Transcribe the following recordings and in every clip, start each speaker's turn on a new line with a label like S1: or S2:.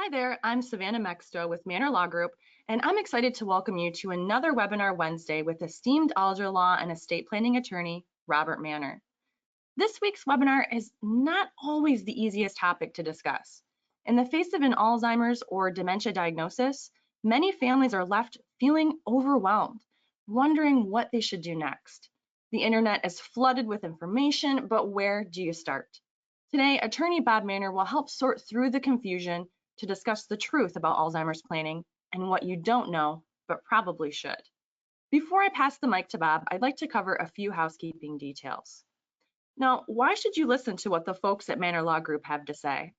S1: Hi there, I'm Savannah Mexto with Mannor Law Group, and I'm excited to welcome you to another webinar Wednesday with esteemed elder law and estate planning attorney, Robert Mannor. This week's webinar is not always the easiest topic to discuss. In the face of an Alzheimer's or dementia diagnosis, many families are left feeling overwhelmed, wondering what they should do next. The internet is flooded with information, but where do you start? Today, attorney Bob Mannor will help sort through the confusion to discuss the truth about Alzheimer's planning and what you don't know, but probably should. Before I pass the mic to Bob, I'd like to cover a few housekeeping details. Now, why should you listen to what the folks at Mannor Law Group have to say?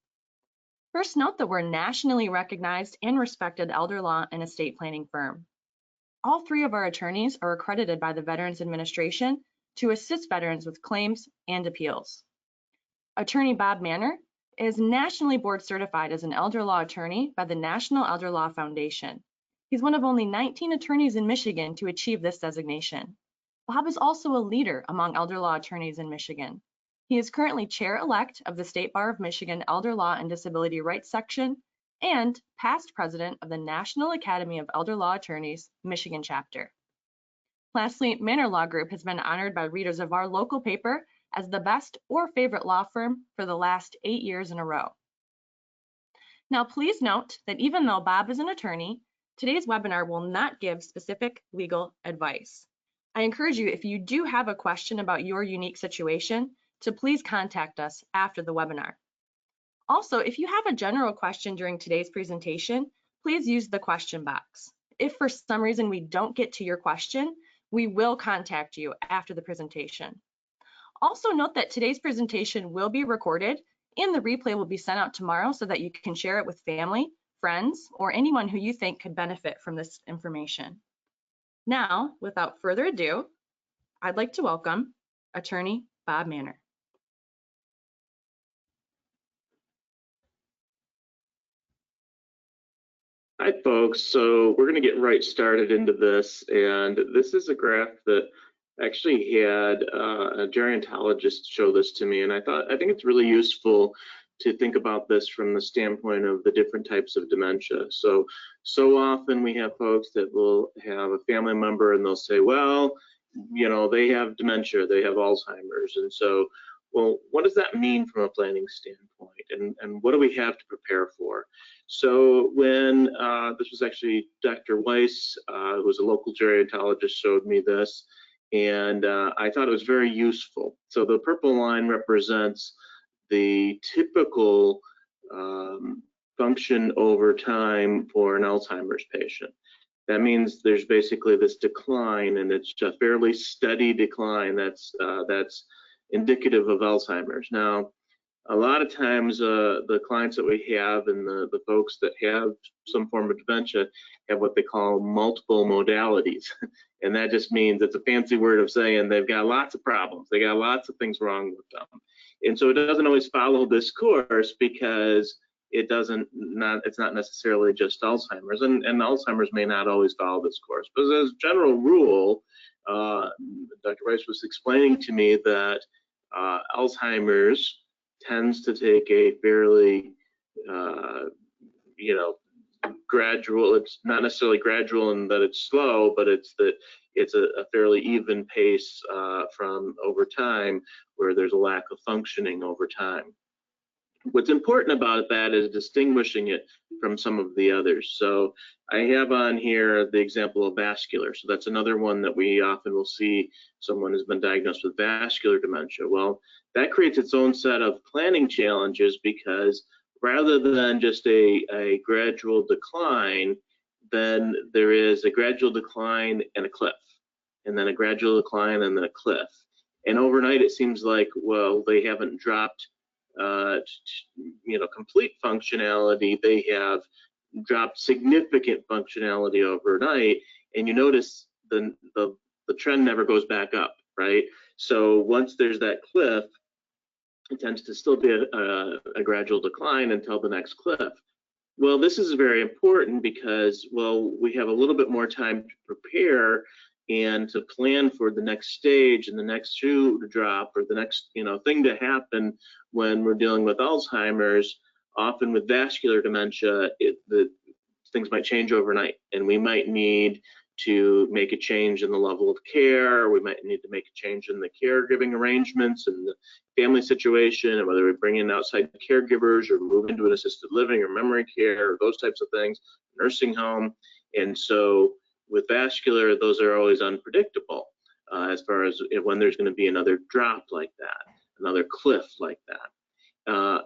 S1: First, note that we're a nationally recognized and respected elder law and estate planning firm. All three of our attorneys are accredited by the Veterans Administration to assist veterans with claims and appeals. Attorney Bob Mannor is nationally board certified as an elder law attorney by the National Elder Law Foundation. He's one of only 19 attorneys in Michigan to achieve this designation. Bob is also a leader among elder law attorneys in Michigan. He is currently chair-elect of the State Bar of Michigan Elder Law and Disability Rights Section and past president of the National Academy of Elder Law Attorneys, Michigan chapter. Lastly, Mannor Law Group has been honored by readers of our local paper as the best or favorite law firm for the last 8 years in a row. Now, please note that even though Bob is an attorney, today's webinar will not give specific legal advice. I encourage you, if you do have a question about your unique situation, to please contact us after the webinar. Also, if you have a general question during today's presentation, please use the question box. If for some reason we don't get to your question, we will contact you after the presentation. Also note that today's presentation will be recorded and the replay will be sent out tomorrow so that you can share it with family, friends, or anyone who you think could benefit from this information. Now, without further ado, I'd like to welcome attorney Bob Mannor.
S2: Hi folks, so we're going to get right started into this, and this is a graph that actually had a gerontologist show this to me, and I think it's really useful to think about this from the standpoint of the different types of dementia. So often we have folks that will have a family member and they'll say, well, you know, they have dementia, they have Alzheimer's, and so, well, what does that mean from a planning standpoint, and what do we have to prepare for? So when this was actually Dr. Weiss, who was a local gerontologist, showed me this, and I thought it was very useful. So the purple line represents the typical function over time for an Alzheimer's patient. That means there's basically this decline, and it's a fairly steady decline that's indicative of Alzheimer's. Now, a lot of times the clients that we have and the folks that have some form of dementia have what they call multiple modalities. And that just means, it's a fancy word of saying they've got lots of problems. They got lots of things wrong with them. And so it doesn't always follow this course because it's not necessarily just Alzheimer's, and Alzheimer's may not always follow this course. But as a general rule, Dr. Rice was explaining to me that Alzheimer's tends to take a fairly, gradual. It's not necessarily gradual in that it's slow, but it's a fairly even pace from over time, where there's a lack of functioning over time. What's important about that is distinguishing it from some of the others. So I have on here the example of vascular. So that's another one that we often will see. Someone has been diagnosed with vascular dementia. Well, that creates its own set of planning challenges, because rather than just a gradual decline, then there is a gradual decline and a cliff, and then a gradual decline and then a cliff. And overnight it seems like, well, they haven't dropped complete functionality. They have dropped significant functionality overnight, and you notice the trend never goes back up, right? So once there's that cliff, it tends to still be a gradual decline until the next cliff. Well, this is very important because, well, we have a little bit more time to prepare and to plan for the next stage and the next shoe to drop, or the next thing to happen when we're dealing with Alzheimer's. often with vascular dementia, the things might change overnight, and we might need to make a change in the level of care. We might need to make a change in the caregiving arrangements and the family situation, and whether we bring in outside caregivers or move into an assisted living or memory care or those types of things, nursing home. And so with vascular, those are always unpredictable as far as when there's going to be another drop like that, another cliff like that.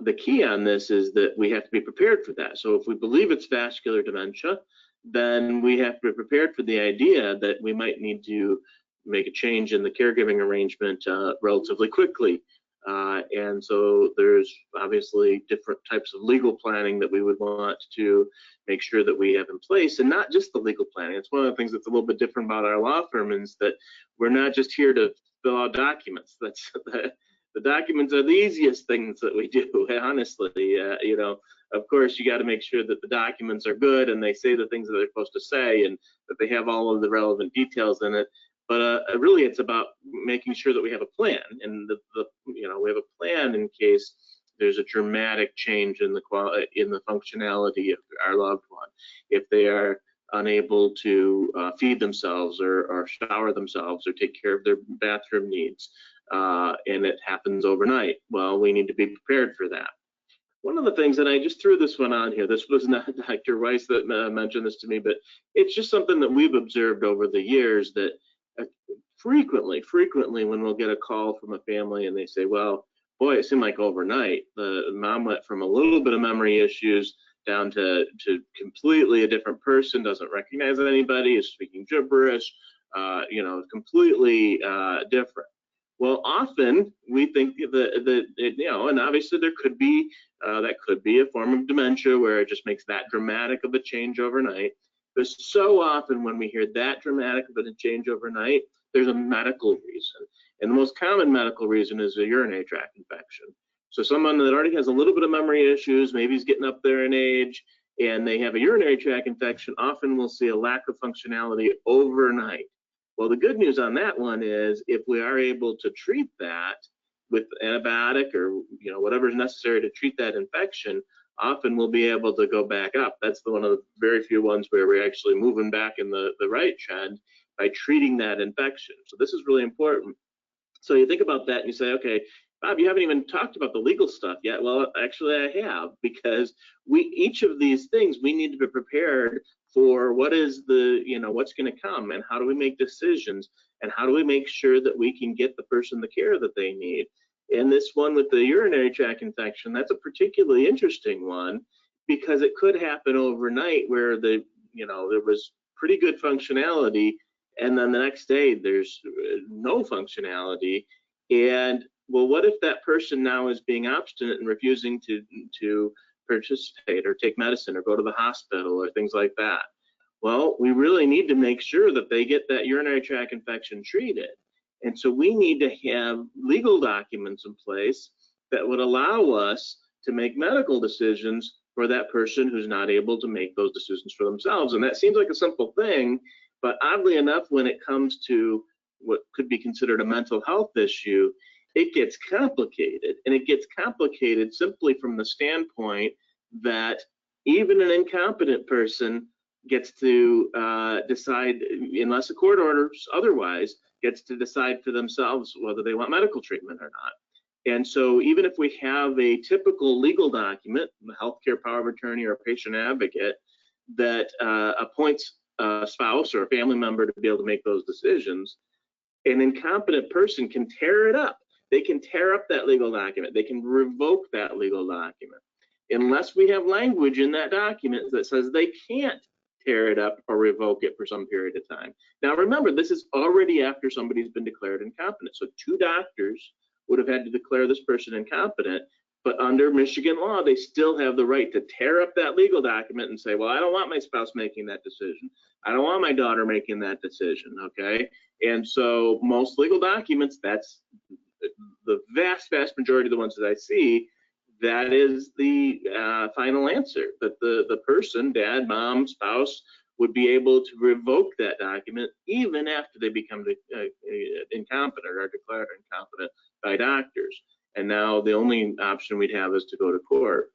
S2: The key on this is that we have to be prepared for that. So if we believe it's vascular dementia, then we have to be prepared for the idea that we might need to make a change in the caregiving arrangement relatively quickly. And so there's obviously different types of legal planning that we would want to make sure that we have in place, and not just the legal planning. It's one of the things that's a little bit different about our law firm is that we're not just here to fill out documents. That's the documents are the easiest things that we do, honestly. You know, of course, you got to make sure that the documents are good and they say the things that they're supposed to say and that they have all of the relevant details in it. But really, it's about making sure that we have a plan, and we have a plan in case there's a dramatic change in the functionality of our loved one. If they are unable to feed themselves or shower themselves or take care of their bathroom needs, and it happens overnight, well, we need to be prepared for that. One of the things, and I just threw this one on here, this was not Dr. Weiss that mentioned this to me, but it's just something that we've observed over the years that frequently when we'll get a call from a family and they say, well, boy, it seemed like overnight the mom went from a little bit of memory issues down to completely a different person, doesn't recognize anybody, is speaking gibberish, completely different. Well, often we think that and obviously there could be that could be a form of dementia where it just makes that dramatic of a change overnight. But so often when we hear that dramatic of a change overnight, there's a medical reason. And the most common medical reason is a urinary tract infection. So someone that already has a little bit of memory issues, maybe he's getting up there in age, and they have a urinary tract infection, often we'll see a lack of functionality overnight. Well, the good news on that one is if we are able to treat that with antibiotic or whatever is necessary to treat that infection, often we'll be able to go back up. That's one of the very few ones where we're actually moving back in the right trend by treating that infection. So this is really important. So you think about that and you say, okay, Bob, you haven't even talked about the legal stuff yet. Well, actually I have, because each of these things we need to be prepared for what is what's going to come, and how do we make decisions, and how do we make sure that we can get the person the care that they need. And this one with the urinary tract infection, that's a particularly interesting one, because it could happen overnight where there was pretty good functionality, and then the next day there's no functionality. And well, what if that person now is being obstinate and refusing to participate or take medicine or go to the hospital or things like that? Well, we really need to make sure that they get that urinary tract infection treated. And so we need to have legal documents in place that would allow us to make medical decisions for that person who's not able to make those decisions for themselves. And that seems like a simple thing, but oddly enough, when it comes to what could be considered a mental health issue, it gets complicated. And it gets complicated simply from the standpoint that even an incompetent person gets to decide, unless a court orders otherwise, gets to decide for themselves whether they want medical treatment or not. And so even if we have a typical legal document, the healthcare power of attorney or a patient advocate, that appoints a spouse or a family member to be able to make those decisions, an incompetent person can tear it up. They can tear up that legal document. They can revoke that legal document, unless we have language in that document that says they can't tear it up or revoke it for some period of time. Now remember, this is already after somebody's been declared incompetent. So 2 doctors would have had to declare this person incompetent, but under Michigan law, they still have the right to tear up that legal document and say, well, I don't want my spouse making that decision. I don't want my daughter making that decision, okay? And so most legal documents, that's the vast majority of the ones that I see, that is the final answer, that the person, dad, mom, spouse, would be able to revoke that document even after they become incompetent or are declared incompetent by doctors. And now the only option we'd have is to go to court.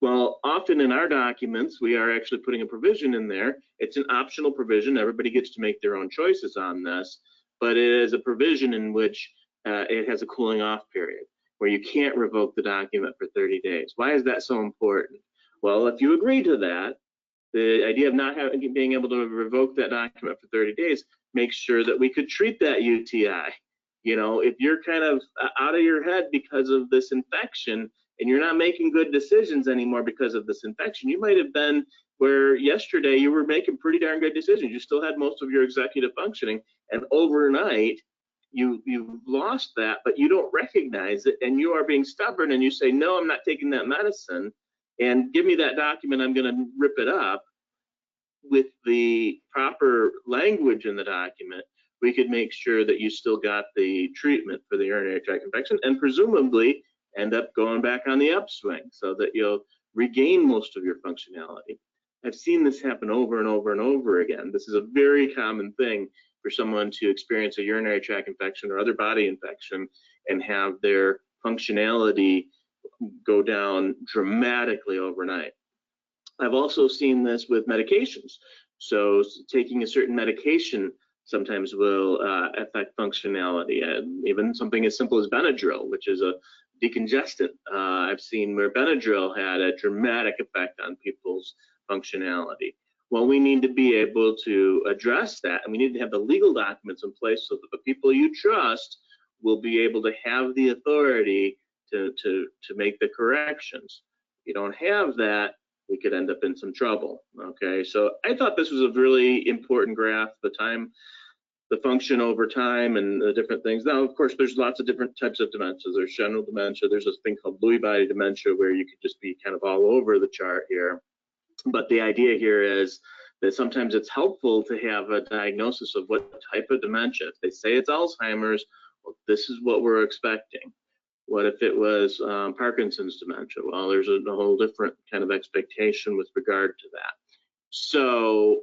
S2: Well, often in our documents, we are actually putting a provision in there. It's an optional provision. Everybody gets to make their own choices on this, but it is a provision in which it has a cooling off period where you can't revoke the document for 30 days. Why is that so important? Well, if you agree to that, the idea of not being able to revoke that document for 30 days makes sure that we could treat that UTI. You know, if you're kind of out of your head because of this infection and you're not making good decisions anymore because of this infection, you might have been where yesterday you were making pretty darn good decisions. You still had most of your executive functioning, and overnight you've lost that, but you don't recognize it, and you are being stubborn, and you say, no, I'm not taking that medicine, and give me that document, I'm going to rip it up. With the proper language in the document, we could make sure that you still got the treatment for the urinary tract infection and presumably end up going back on the upswing so that you'll regain most of your functionality. I've seen this happen over and over and over again. This is a very common thing for someone to experience a urinary tract infection or other body infection and have their functionality go down dramatically overnight. I've also seen this with medications. So taking a certain medication sometimes will affect functionality, and even something as simple as Benadryl, which is a decongestant. I've seen where Benadryl had a dramatic effect on people's functionality. Well, we need to be able to address that, and we need to have the legal documents in place so that the people you trust will be able to have the authority to make the corrections. If you don't have that, we could end up in some trouble. Okay, so I thought this was a really important graph, the function over time and the different things. Now, of course, there's lots of different types of dementia. There's general dementia. There's this thing called Lewy body dementia where you could just be kind of all over the chart here. But the idea here is that sometimes it's helpful to have a diagnosis of what type of dementia. If they say it's Alzheimer's, well, this is what we're expecting. What if it was Parkinson's dementia? Well, there's a whole different kind of expectation with regard to that. So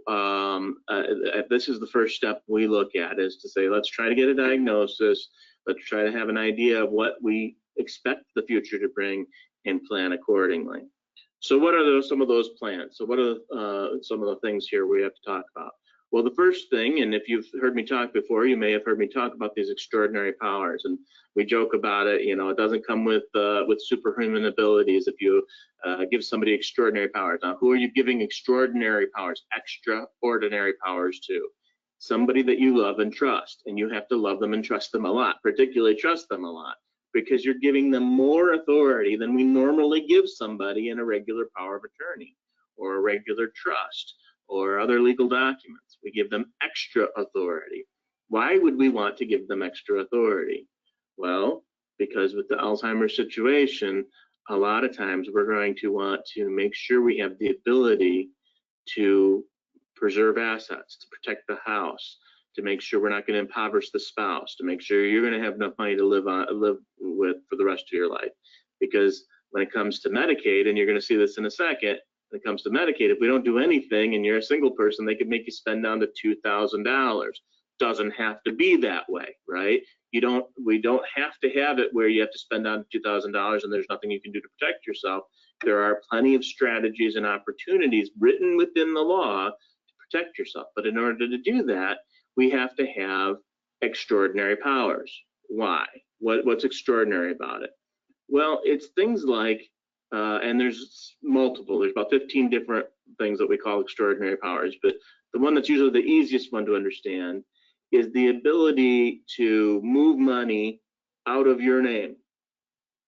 S2: this is the first step we look at, is to say, let's try to get a diagnosis. Let's try to have an idea of what we expect the future to bring and plan accordingly. So what are some of those plans? So what are some of the things here we have to talk about? Well, the first thing, and if you've heard me talk before, you may have heard me talk about these extraordinary powers, and we joke about it. You know, it doesn't come with superhuman abilities if you give somebody extraordinary powers. Now, who are you giving extraordinary powers, extraordinary powers to? Somebody that you love and trust, and you have to love them and trust them a lot, particularly trust them a lot, because you're giving them more authority than we normally give somebody in a regular power of attorney or a regular trust or other legal documents. We give them extra authority. Why would we want to give them extra authority? Well, because with the Alzheimer's situation, a lot of times we're going to want to make sure we have the ability to preserve assets, to protect the house, to make sure we're not going to impoverish the spouse, to make sure you're going to have enough money to live with for the rest of your life. Because when it comes to Medicaid, and you're going to see this in a second, when it comes to Medicaid, if we don't do anything and you're a single person, they could make you spend down to $2,000. Doesn't have to be that way, right? We don't have to have it where you have to spend down to $2,000 and there's nothing you can do to protect yourself. There are plenty of strategies and opportunities written within the law to protect yourself. But in order to do that, we have to have extraordinary powers. Why? What's extraordinary about it? Well, it's things like, and there's multiple, there's about 15 different things that we call extraordinary powers, but the one that's usually the easiest one to understand is the ability to move money out of your name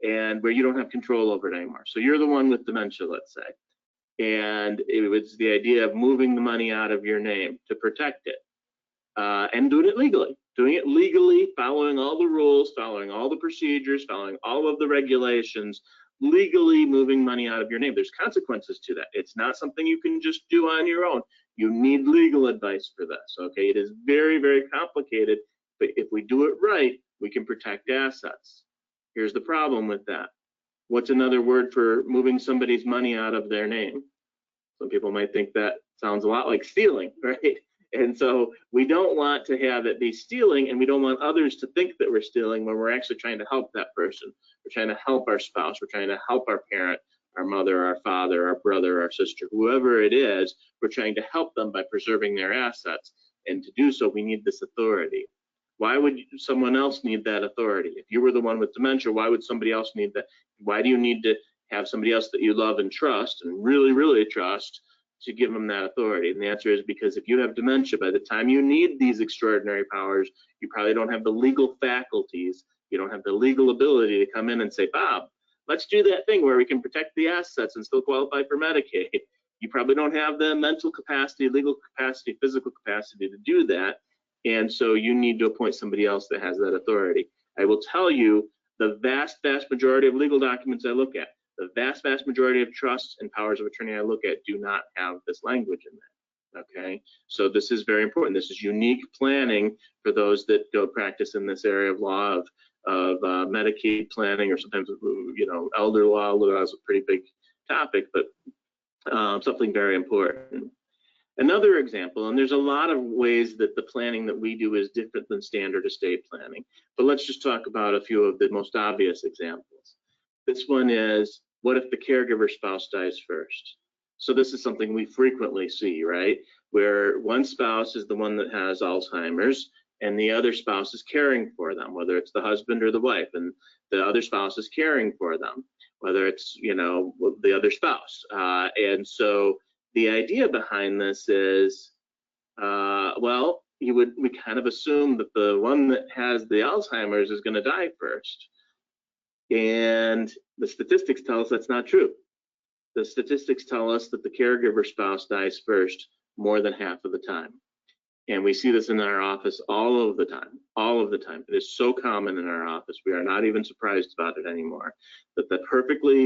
S2: and where you don't have control over it anymore. So you're the one with dementia, let's say, and it was the idea of moving the money out of your name to protect it, and doing it legally, following all the rules, following all the procedures, following all of the regulations, legally moving money out of your name. There's consequences to that. It's not something you can just do on your own. You need legal advice for this, okay? It is very, very complicated, but if we do it right, we can protect assets. Here's the problem with that. What's another word for moving somebody's money out of their name? Some people might think that sounds a lot like stealing, right? And so we don't want to have it be stealing, and we don't want others to think that we're stealing when we're actually trying to help that person. We're trying to help our spouse. We're trying to help our parent, our mother, our father, our brother, our sister, whoever it is, we're trying to help them by preserving their assets. And to do so, we need this authority. Why would someone else need that authority? If you were the one with dementia, why would somebody else need that? Why do you need to have somebody else that you love and trust and really, really trust to give them that authority? And the answer is because if you have dementia, by the time you need these extraordinary powers, you probably don't have the legal faculties. You don't have the legal ability to come in and say, Bob, let's do that thing where we can protect the assets and still qualify for Medicaid. You probably don't have the mental capacity, legal capacity, physical capacity to do that. And so you need to appoint somebody else that has that authority. I will tell you the vast, vast majority of legal documents I look at, the vast, vast majority of trusts and powers of attorney I look at do not have this language in there. Okay, so this is very important. This is unique planning for those that go practice in this area of law of Medicaid planning, or sometimes, you know, elder law. Elder law is a pretty big topic, but something very important. Another example, and there's a lot of ways that the planning that we do is different than standard estate planning, but let's just talk about a few of the most obvious examples. This one is, what if the caregiver spouse dies first? So this is something we frequently see, right? Where one spouse is the one that has Alzheimer's and the other spouse is caring for them, whether it's the husband or the wife, and the other spouse is caring for them, whether it's, you know, the other spouse. And so the idea behind this is, well, we kind of assume that the one that has the Alzheimer's is going to die first. And the statistics tell us that's not true. The statistics tell us that the caregiver spouse dies first more than half of the time. And we see this in our office all of the time, all of the time. It is so common in our office. We are not even surprised about it anymore, that the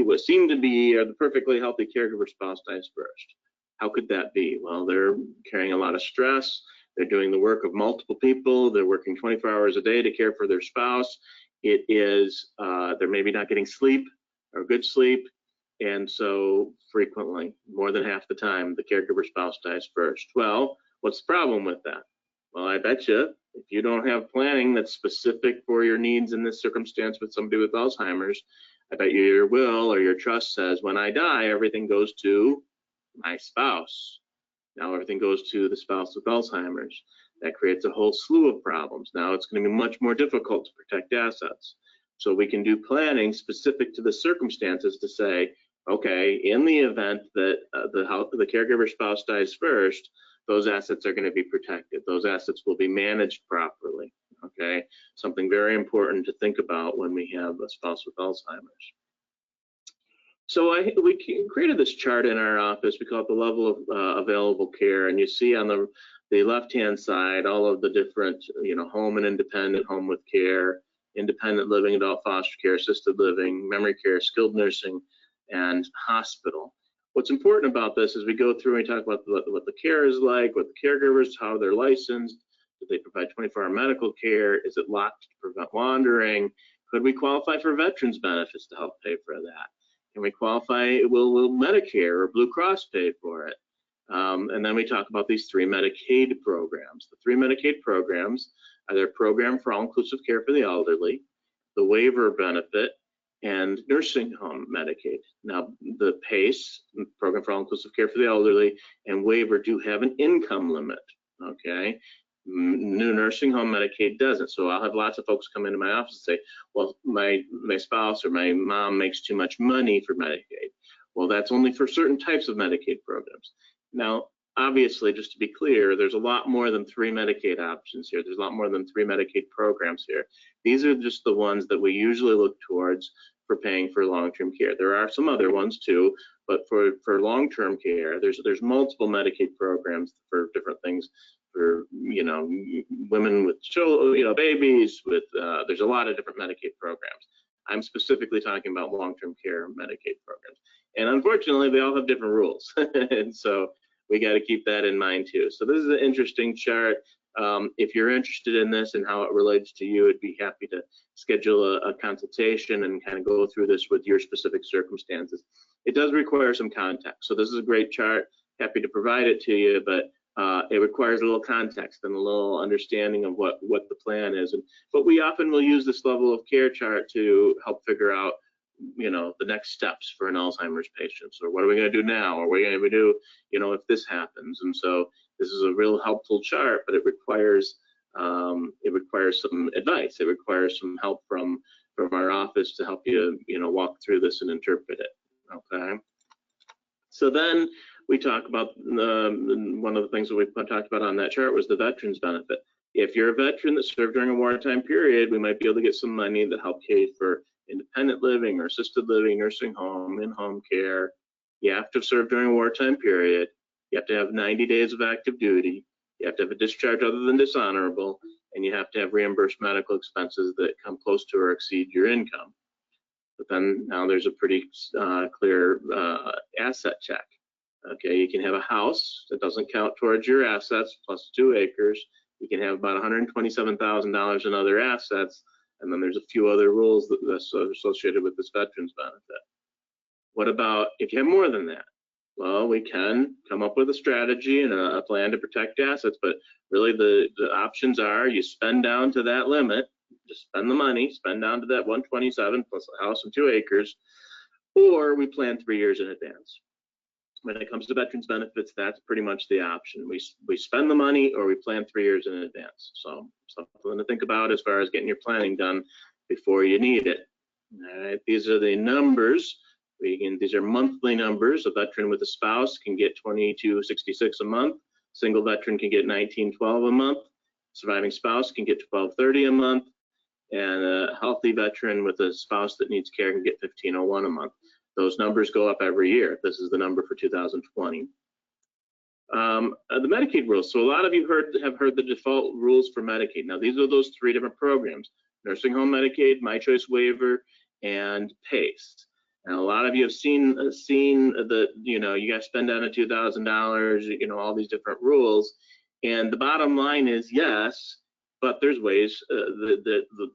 S2: what seemed to be the perfectly healthy caregiver spouse dies first. How could that be? Well, they're carrying a lot of stress. They're doing the work of multiple people. They're working 24 hours a day to care for their spouse. It is, they're maybe not getting sleep or good sleep. And so frequently, more than half the time, the caregiver spouse dies first. Well, what's the problem with that? Well, I bet you if you don't have planning that's specific for your needs in this circumstance with somebody with Alzheimer's, I bet you your will or your trust says, when I die, everything goes to my spouse. Now everything goes to the spouse with Alzheimer's. That creates a whole slew of problems. Now it's going to be much more difficult to protect assets. So we can do planning specific to the circumstances to say, okay, in the event that the caregiver spouse dies first, those assets are going to be protected. Those assets will be managed properly. Okay, something very important to think about when we have a spouse with Alzheimer's. So we created this chart in our office. We call it the level of available care, and you see on the left-hand side all of the different, you know, home and independent, home with care, independent living, adult foster care, assisted living, memory care, skilled nursing, and hospital. What's important about this is we go through and we talk about what the care is like, what the caregivers, how they're licensed, do they provide 24-hour medical care, is it locked to prevent wandering, could we qualify for veterans benefits to help pay for that? Can we qualify, will Medicare or Blue Cross pay for it? And then we talk about these 3 Medicaid programs. The 3 Medicaid programs are their program for all-inclusive care for the elderly, the waiver benefit, and nursing home Medicaid. Now, the PACE, program for all-inclusive care for the elderly, and waiver do have an income limit, okay? New nursing home Medicaid doesn't. So I'll have lots of folks come into my office and say, well, my spouse or my mom makes too much money for Medicaid. Well, that's only for certain types of Medicaid programs. Now, obviously, just to be clear, there's a lot more than 3 Medicaid options here. There's a lot more than 3 Medicaid programs here. These are just the ones that we usually look towards for paying for long-term care. There are some other ones too, but for long-term care, there's multiple Medicaid programs for different things. For, you know, women with children, you know, babies with, there's a lot of different Medicaid programs. I'm specifically talking about long-term care Medicaid programs. And unfortunately, they all have different rules. And so we got to keep that in mind too. So this is an interesting chart. If you're interested in this and how it relates to you, I'd be happy to schedule a consultation and kind of go through this with your specific circumstances. It does require some context. So this is a great chart. Happy to provide it to you, but it requires a little context and a little understanding of what the plan is. But we often will use this level of care chart to help figure out the next steps for an Alzheimer's patient. So what are we going to do now? Or what are we going to do, if this happens? And so this is a real helpful chart, but it requires some advice. It requires some help from our office to help you, walk through this and interpret it. Okay. So then we talk about one of the things that we talked about on that chart was the veterans benefit. If you're a veteran that served during a wartime period, we might be able to get some money that help pay for independent living or assisted living, nursing home, in-home care. You have to have served during a wartime period. You have to have 90 days of active duty. You have to have a discharge other than dishonorable, and you have to have reimbursed medical expenses that come close to or exceed your income. But then now there's a pretty clear asset check. Okay, you can have a house that doesn't count towards your assets plus 2 acres. You can have about $127,000 in other assets, and then there's a few other rules that's associated with this veterans benefit. What about if you have more than that? Well, we can come up with a strategy and a plan to protect assets, but really the options are you spend down to that limit, just spend the money, spend down to that 127 plus a house and 2 acres, or we plan 3 years in advance. When it comes to veterans benefits, that's pretty much the option. We spend the money or we plan 3 years in advance. So something to think about as far as getting your planning done before you need it. All right, these are the numbers. These are monthly numbers. A veteran with a spouse can get $22.66 a month. Single veteran can get $19.12 a month. Surviving spouse can get $12.30 a month. And a healthy veteran with a spouse that needs care can get $15.01 a month. Those numbers go up every year. This is the number for 2020. The Medicaid rules. So a lot of you have heard the default rules for Medicaid. Now these are those 3 different programs: nursing home Medicaid, My Choice Waiver, and PACE. And a lot of you have seen the, you got to spend down to $2,000, all these different rules. And the bottom line is yes, but there's ways,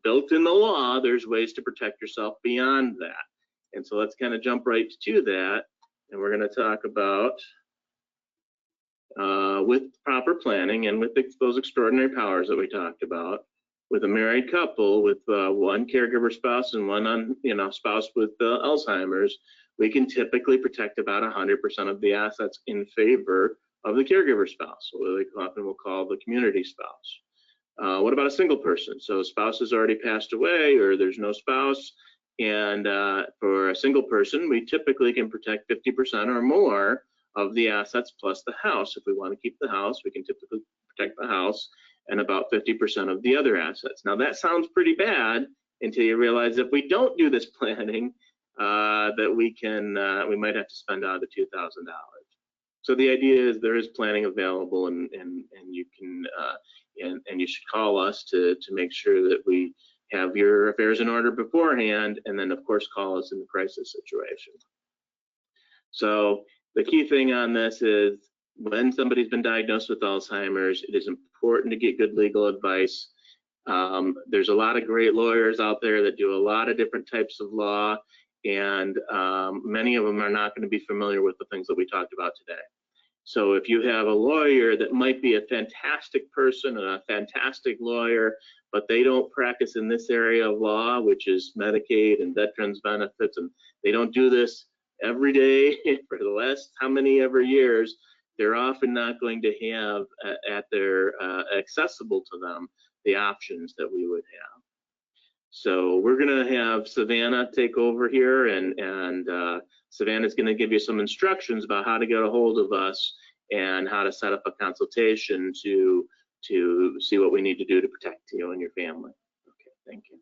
S2: built in the law, there's ways to protect yourself beyond that. And so let's kind of jump right to that. And we're going to talk about with proper planning and with those extraordinary powers that we talked about, with a married couple with one caregiver spouse and one spouse with Alzheimer's, we can typically protect about 100% of the assets in favor of the caregiver spouse, what they often will call the community spouse. What about a single person? So a spouse has already passed away or there's no spouse, and for a single person, we typically can protect 50% or more of the assets plus the house. If we want to keep the house, we can typically protect the house and about 50% of the other assets. Now that sounds pretty bad until you realize if we don't do this planning, that we might have to spend out of the $2,000. So the idea is there is planning available, and you can and you should call us to make sure that we have your affairs in order beforehand, and then of course call us in the crisis situation. So the key thing on this is when somebody's been diagnosed with Alzheimer's, it is important to get good legal advice. There's a lot of great lawyers out there that do a lot of different types of law, and many of them are not going to be familiar with the things that we talked about today. So if you have a lawyer that might be a fantastic person and a fantastic lawyer, but they don't practice in this area of law, which is Medicaid and veterans benefits, and they don't do this every day for the last how many ever years, they're often not going to have at their accessible to them the options that we would have. So we're going to have Savannah take over here, and Savannah's going to give you some instructions about how to get a hold of us and how to set up a consultation to see what we need to do to protect you and your family. Okay, thank you.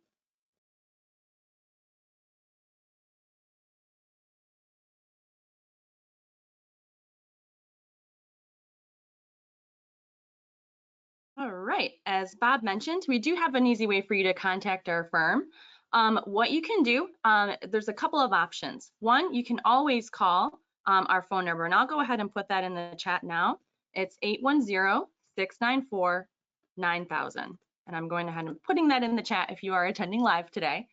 S1: All right, as Bob mentioned, we do have an easy way for you to contact our firm. What you can do, there's a couple of options. One, you can always call our phone number, and I'll go ahead and put that in the chat now. It's 810-694-9000. And I'm going ahead and putting that in the chat if you are attending live today.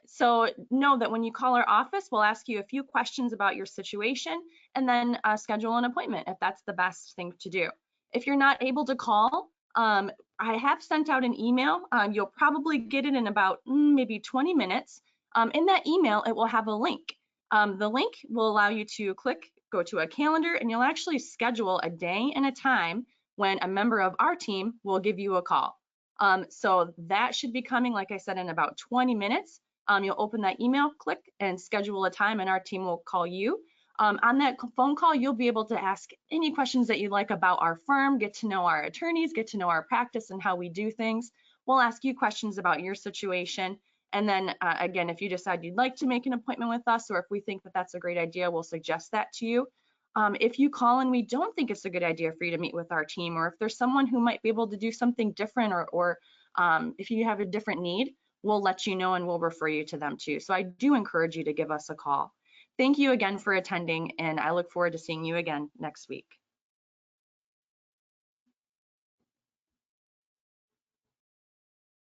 S1: So know that when you call our office, we'll ask you a few questions about your situation and then schedule an appointment if that's the best thing to do. If you're not able to call, I have sent out an email. You'll probably get it in about maybe 20 minutes. In that email, it will have a link. The link will allow you to go to a calendar, and you'll actually schedule a day and a time when a member of our team will give you a call. So that should be coming, like I said, in about 20 minutes. You'll open that email, click, and schedule a time, and our team will call you. On that phone call, you'll be able to ask any questions that you like about our firm, get to know our attorneys, get to know our practice and how we do things. We'll ask you questions about your situation. And then again, if you decide you'd like to make an appointment with us, or if we think that that's a great idea, we'll suggest that to you. If you call and we don't think it's a good idea for you to meet with our team, or if there's someone who might be able to do something different, or if you have a different need, we'll let you know and we'll refer you to them too. So I do encourage you to give us a call. Thank you again for attending, and I look forward to seeing you again next week.